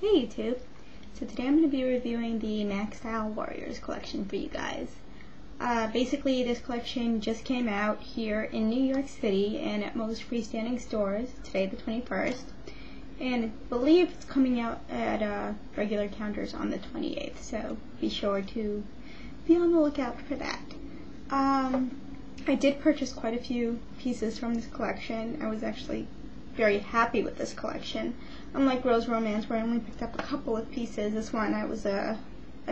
Hey YouTube! So today I'm going to be reviewing the Max Style Warriors collection for you guys. Basically this collection just came out here in New York City and at most freestanding stores today the 21st, and I believe it's coming out at regular counters on the 28th, so be sure to be on the lookout for that. I did purchase quite a few pieces from this collection. I was actually very happy with this collection. Unlike Rose Romance, where I only picked up a couple of pieces, this one I was a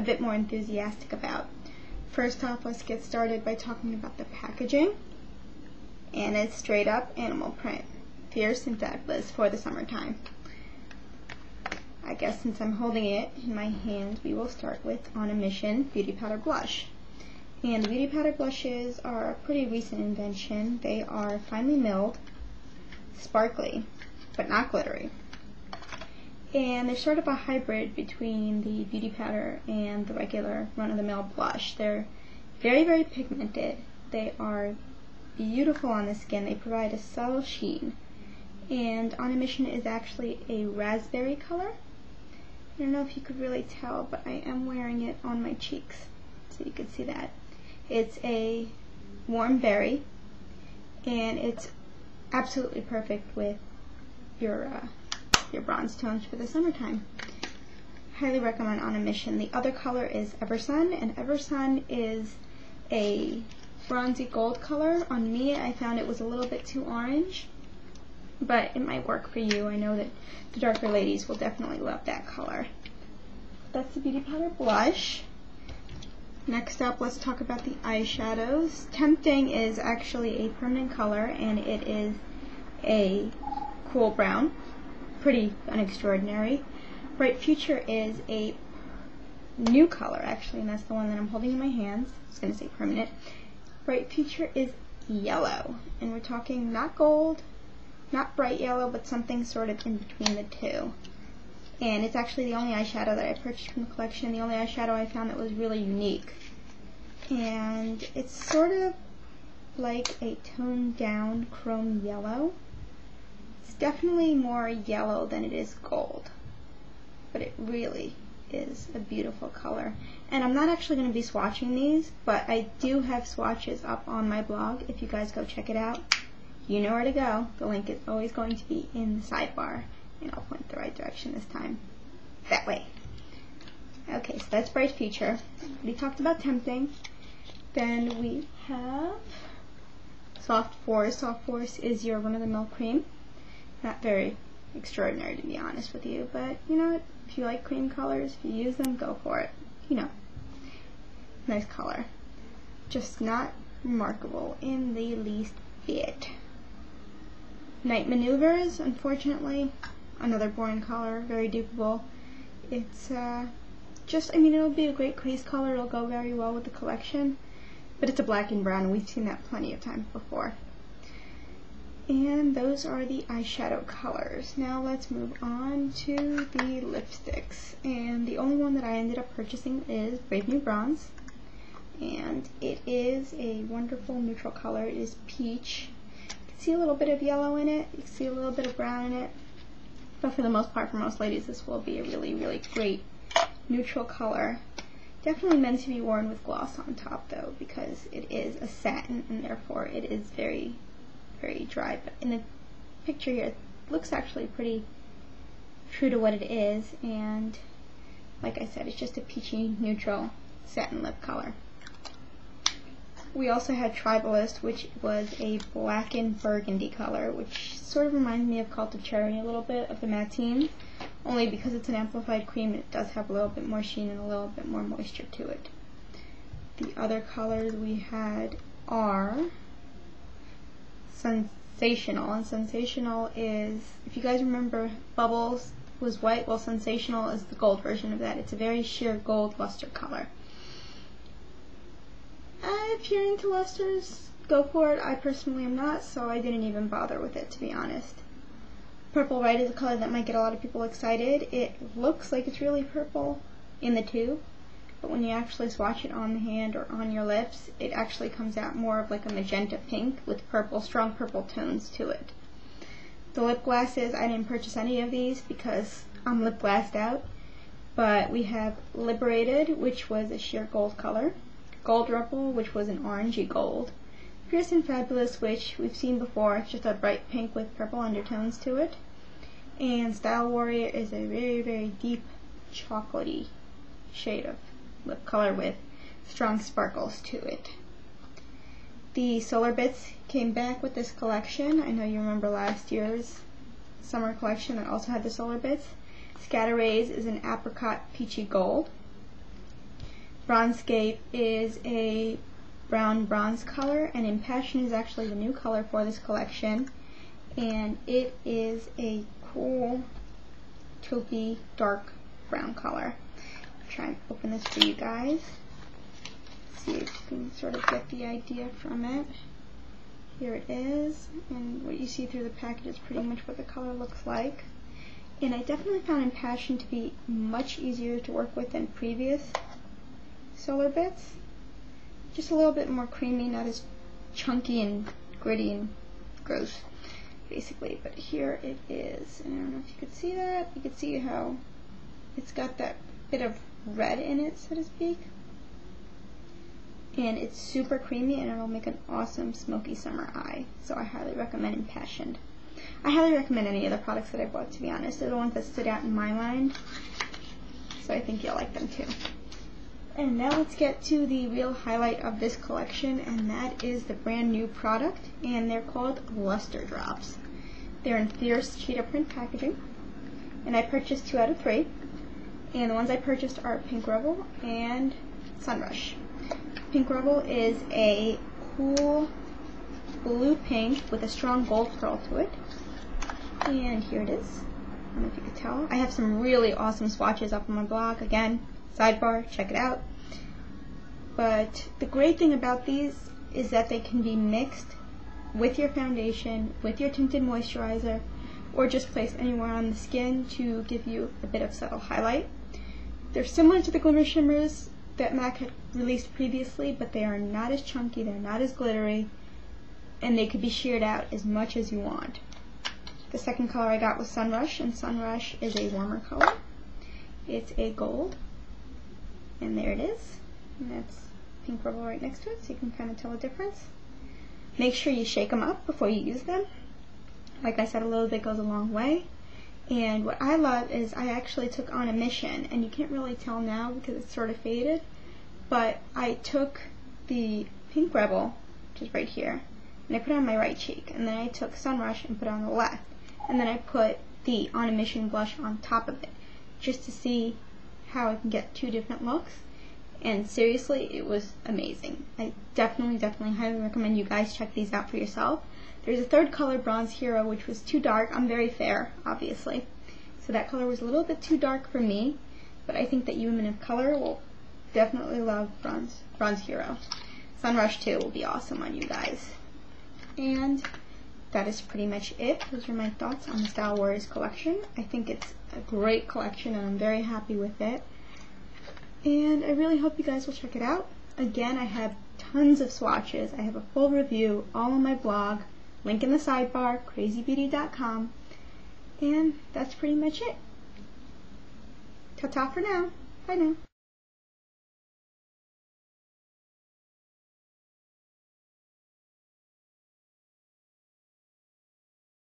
bit more enthusiastic about. First off, let's get started by talking about the packaging. And it's straight up animal print. Fierce and fabulous for the summertime. I guess since I'm holding it in my hand, we will start with On a Mission Beauty Powder Blush. And the beauty powder blushes are a pretty recent invention. They are finely milled, sparkly, but not glittery. And they're sort of a hybrid between the beauty powder and the regular run-of-the-mill blush. They're very, very pigmented. They are beautiful on the skin. They provide a subtle sheen. And On a Mission is actually a raspberry color. I don't know if you could really tell, but I am wearing it on my cheeks, so you can see that. It's a warm berry, and it's absolutely perfect with your bronze tones for the summertime. Highly recommend On a Mission. The other color is Eversun, and Eversun is a bronzy gold color. On me, I found it was a little bit too orange, but it might work for you. I know that the darker ladies will definitely love that color. That's the beauty powder blush. Next up, let's talk about the eyeshadows. Tempting is actually a permanent color, and it is a cool brown. Pretty unextraordinary. Bright Future is a new color, actually, and that's the one that I'm holding in my hands. I was going to say permanent. Bright Future is yellow, and we're talking not gold, not bright yellow, but something sort of in between the two. And it's actually the only eyeshadow that I purchased from the collection, the only eyeshadow I found that was really unique. And it's sort of like a toned down chrome yellow. It's definitely more yellow than it is gold, but it really is a beautiful color. And I'm not actually going to be swatching these, but I do have swatches up on my blog. If you guys go check it out, you know where to go. The link is always going to be in the sidebar, and I'll point the right direction this time. That way. Okay, so that's Bright Future. We talked about Tempting. Then we have Soft Force. Soft Force is your run-of-the-mill cream. Not very extraordinary, to be honest with you, but you know what? If you like cream colors, if you use them, go for it. You know, nice color. Just not remarkable in the least bit. Night Maneuvers, unfortunately, another boring color, very dupeable. It's just, I mean, it'll be a great crease color, it'll go very well with the collection, but it's a black and brown, and we've seen that plenty of times before. And those are the eyeshadow colors. Now let's move on to the lipsticks. And the only one that I ended up purchasing is Brave New Bronze. And it is a wonderful neutral color. It is peach. You can see a little bit of yellow in it. You can see a little bit of brown in it. But for the most part, for most ladies, this will be a really, really great neutral color. Definitely meant to be worn with gloss on top, though, because it is a satin, and therefore it is very, very dry. But in the picture here, it looks actually pretty true to what it is, and like I said, it's just a peachy, neutral satin lip color. We also had Tribalist, which was a black and burgundy color, which sort of reminds me of Cult of Cherry a little bit, of the Mateen, only because it's an amplified cream, it does have a little bit more sheen and a little bit more moisture to it. The other colors we had are Sensational, and Sensational is, if you guys remember, Bubbles was white, well, Sensational is the gold version of that. It's a very sheer gold luster color. If you're into lusters, go for it. I personally am not, so I didn't even bother with it, to be honest. Purple Red is a color that might get a lot of people excited. It looks like it's really purple in the tube, but when you actually swatch it on the hand or on your lips, it actually comes out more of like a magenta pink with purple, strong purple tones to it. The lip glosses, I didn't purchase any of these because lip glassed out. But we have Liberated, which was a sheer gold color, Gold Rebel, which was an orangey gold, Fierce and Fabulous, which we've seen before, it's just a bright pink with purple undertones to it, and Style Warrior is a very, very deep chocolatey shade of lip color with strong sparkles to it. The Solar Bits came back with this collection. I know you remember last year's summer collection that also had the Solar Bits. Scatter Rays is an apricot peachy gold. Bronzescape is a brown bronze color, and Impassioned is actually the new color for this collection, and it is a cool taupey dark brown color. I'll try and open this for you guys. See if you can sort of get the idea from it. Here it is, and what you see through the package is pretty much what the color looks like. And I definitely found Impassioned to be much easier to work with than previous Solar Bits. Just a little bit more creamy, not as chunky and gritty and gross, basically. But here it is, and I don't know if you could see that. You could see how it's got that bit of red in it, so to speak. And it's super creamy, and it'll make an awesome smoky summer eye. So I highly recommend Impassioned. I highly recommend any of the products that I bought, to be honest. They're the ones that stood out in my mind, so I think you'll like them too. And now let's get to the real highlight of this collection, and that is the brand new product, and they're called Lustre Drops. They're in fierce cheetah print packaging, and I purchased 2 out of 3, and the ones I purchased are Pink Rebel and Sunrush. Pink Rebel is a cool blue pink with a strong gold curl to it, and here it is. I don't know if you could tell. I have some really awesome swatches up on my blog. Again, sidebar, check it out. But the great thing about these is that they can be mixed with your foundation, with your tinted moisturizer, or just placed anywhere on the skin to give you a bit of subtle highlight. They're similar to the Glimmer Shimmers that MAC had released previously, but they are not as chunky, they're not as glittery, and they could be sheared out as much as you want. The second color I got was Sunrush, and Sunrush is a warmer color. It's a gold, and there it is. And that's Pink Rebel right next to it, so you can kind of tell the difference. Make sure you shake them up before you use them. Like I said, a little bit goes a long way. And what I love is I actually took on a mission, and you can't really tell now because it's sort of faded, but I took the Pink Rebel, which is right here, and I put it on my right cheek, and then I took Sunrush and put it on the left, and then I put the On a Mission blush on top of it, just to see how I can get 2 different looks. And seriously, it was amazing. I definitely highly recommend you guys check these out for yourself. There's a third color, Bronze Hero, which was too dark. I'm very fair, obviously, so that color was a little bit too dark for me, but I think that you women of color will definitely love Bronze Hero. Sunrush 2 will be awesome on you guys. And that is pretty much it. Those are my thoughts on the Style Warriors collection. I think it's a great collection, and I'm very happy with it. And I really hope you guys will check it out. Again, I have tons of swatches. I have a full review all on my blog. Link in the sidebar, crazybeauty.com. And that's pretty much it. Ta-ta for now. Bye now.